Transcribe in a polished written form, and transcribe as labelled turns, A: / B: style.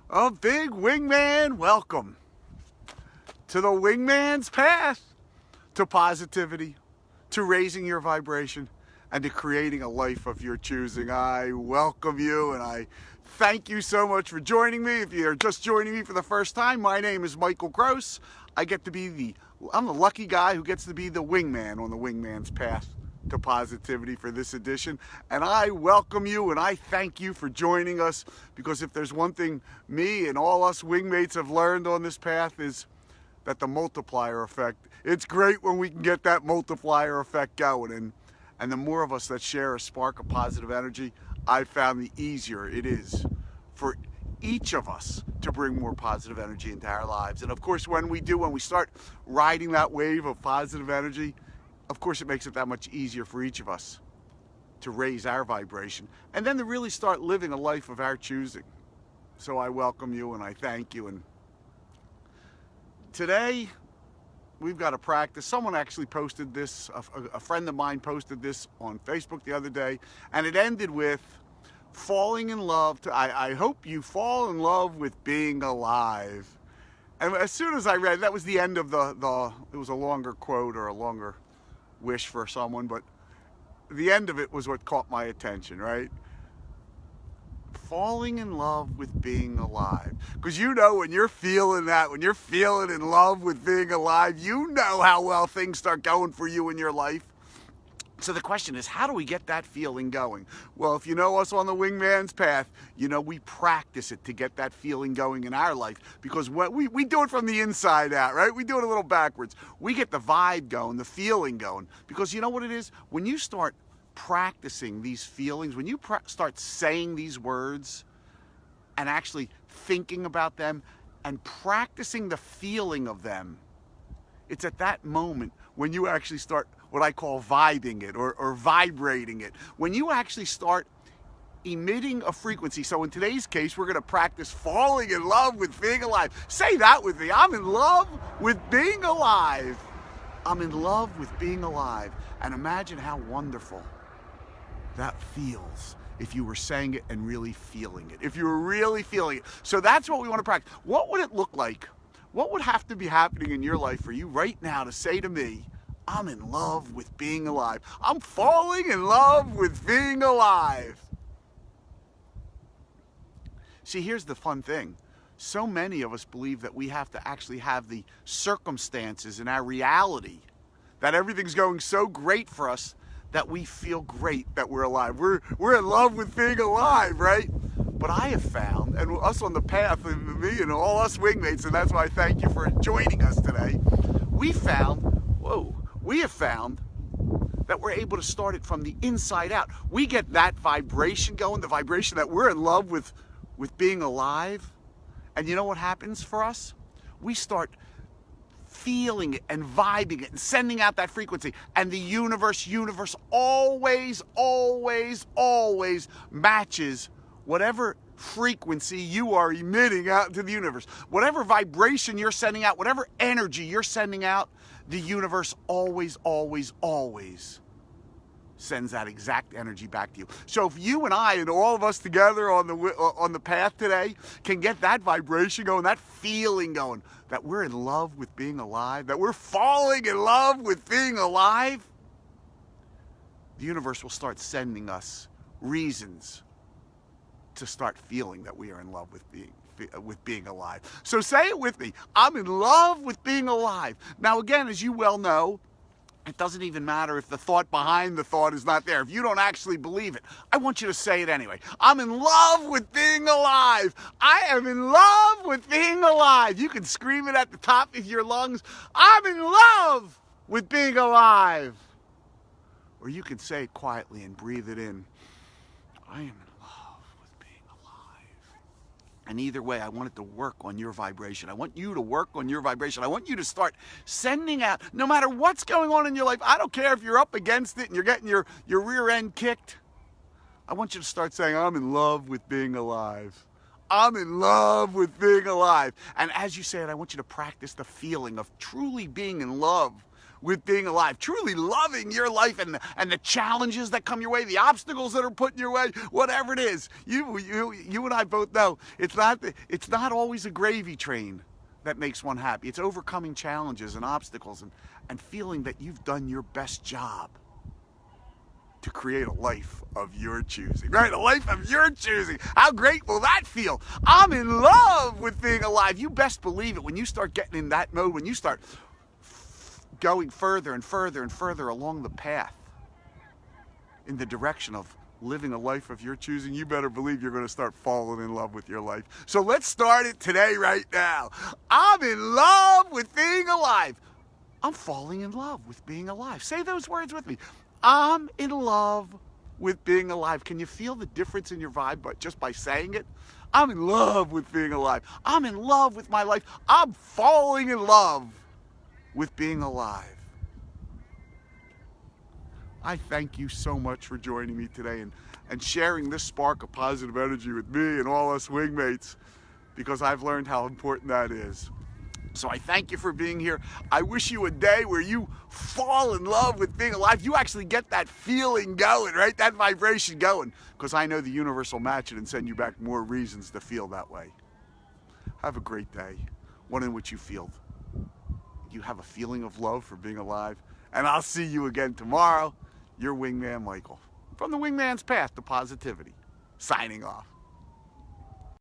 A: A big wingman welcome to the wingman's path to positivity, to raising your vibration, and to creating a life of your choosing. I welcome you and I thank you so much for joining me. If you're just joining me for the first time, my name is Michael Gross. I'm the lucky guy who gets to be the wingman on the wingman's path to positivity for this edition, and I welcome you and I thank you for joining us, because if there's one thing me and all us wingmates have learned on this path is that the multiplier effect, it's great when we can get that multiplier effect going, and the more of us that share a spark of positive energy, I've found the easier it is for each of us to bring more positive energy into our lives. And of course, when we start riding that wave of positive energy, of course it makes it that much easier for each of us to raise our vibration and then to really start living a life of our choosing. So I welcome you and I thank you. And today we've got a practice. Someone actually posted this, a friend of mine posted this on Facebook the other day, and it ended with falling in love. I hope you fall in love with being alive. And as soon as I read, that was the end of it was a longer quote or a longer wish for someone, but the end of it was what caught my attention, right? Falling in love with being alive. Because when you're feeling that, when you're feeling in love with being alive, you know how well things start going for you in your life. So the question is, how do we get that feeling going? Well, if you know us on the wingman's path, we practice it to get that feeling going in our life, because we do it from the inside out, right? We do it a little backwards. We get the vibe going, the feeling going, because you know what it is? When you start practicing these feelings, when you start saying these words and actually thinking about them and practicing the feeling of them, it's at that moment when you actually start what I call vibing it or vibrating it. When you actually start emitting a frequency. So in today's case, we're going to practice falling in love with being alive. Say that with me. I'm in love with being alive. I'm in love with being alive. And imagine how wonderful that feels if you were saying it and really feeling it. If you were really feeling it. So that's what we want to practice. What would it look like? What would have to be happening in your life for you right now to say to me, I'm in love with being alive. I'm falling in love with being alive. See, here's the fun thing. So many of us believe that we have to actually have the circumstances in our reality, that everything's going so great for us that we feel great that we're alive. We're in love with being alive, right? But I have found, and us on the path, and me and all us wingmates, and that's why I thank you for joining us today, we have found that we're able to start it from the inside out. We get that vibration going, the vibration that we're in love with being alive. And you know what happens for us? We start feeling it and vibing it and sending out that frequency. And the universe always, always, always matches whatever frequency you are emitting out into the universe. Whatever vibration you're sending out, whatever energy you're sending out, the universe always, always, always sends that exact energy back to you. So if you and I and all of us together on the path today can get that vibration going, that feeling going, that we're in love with being alive, that we're falling in love with being alive, the universe will start sending us reasons to start feeling that we are in love with being alive. So say it with me. I'm in love with being alive. Now again, as you well know, it doesn't even matter if the thought behind the thought is not there. If you don't actually believe it, I want you to say it anyway. I'm in love with being alive. I am in love with being alive. You can scream it at the top of your lungs. I'm in love with being alive. Or you can say it quietly and breathe it in. I am in love with being alive. And either way, I want it to work on your vibration. I want you to work on your vibration. I want you to start sending out, no matter what's going on in your life. I don't care if you're up against it and you're getting your rear end kicked. I want you to start saying, I'm in love with being alive. I'm in love with being alive. And as you say it, I want you to practice the feeling of truly being in love with being alive, truly loving your life and the challenges that come your way, the obstacles that are put in your way, whatever it is. You and I both know it's not always a gravy train that makes one happy. It's overcoming challenges and obstacles and feeling that you've done your best job to create a life of your choosing, right? A life of your choosing. How great will that feel? I'm in love with being alive. You best believe it when you start getting in that mode, when you start going further and further and further along the path in the direction of living a life of your choosing, you better believe you're going to start falling in love with your life. So let's start it today, right now. I'm in love with being alive. I'm falling in love with being alive. Say those words with me. I'm in love with being alive. Can you feel the difference in your vibe just by saying it? I'm in love with being alive. I'm in love with my life. I'm falling in love with being alive. I thank you so much for joining me today and sharing this spark of positive energy with me and all us wingmates, because I've learned how important that is. So I thank you for being here. I wish you a day where you fall in love with being alive. You actually get that feeling going, right? That vibration going. Because I know the universe will match it and send you back more reasons to feel that way. Have a great day. One in which you have a feeling of love for being alive. And I'll see you again tomorrow. Your wingman, Michael. From the Wingman's Path to Positivity. Signing off.